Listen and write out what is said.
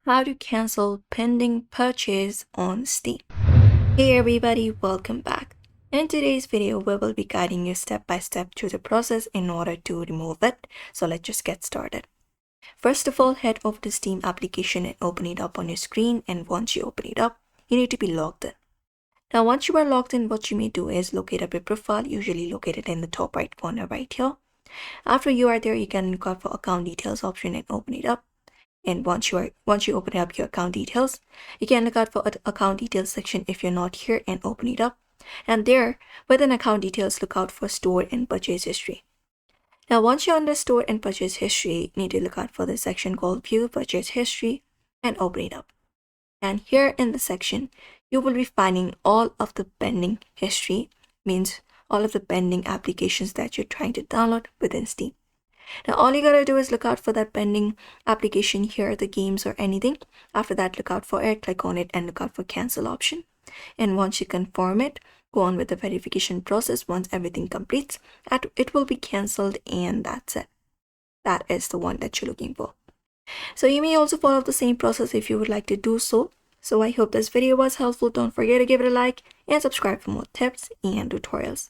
How to cancel pending purchase on Steam. Hey everybody, welcome back. In today's video, we will be guiding you step by step through the process in order to remove it. So let's just get started. First of all, head over to Steam application and open it up on your screen. And once you open it up, you need to be logged in. Now, once you are logged in, what you may do is locate up your profile, usually located in the top right corner right here. After you are there, you can look out for account details option and open it up. And once you open up your account details, you can look out for account details section if you're not here and open it up. And there, within account details, look out for store and purchase history. Now, once you're under store and purchase history, you need to look out for the section called view purchase history and open it up. And here in the section, you will be finding all of the pending history, means all of the pending applications that you're trying to download within Steam. Now, all you gotta do is look out for that pending application here, the games or anything. After that, look out for it, click on it, and look out for cancel option. And once you confirm it, go on with the verification process. Once everything completes, it will be canceled, and that's it. That is the one that you're looking for. So you may also follow the same process if you would like to do so. So I hope this video was helpful. Don't forget to give it a like and subscribe for more tips and tutorials.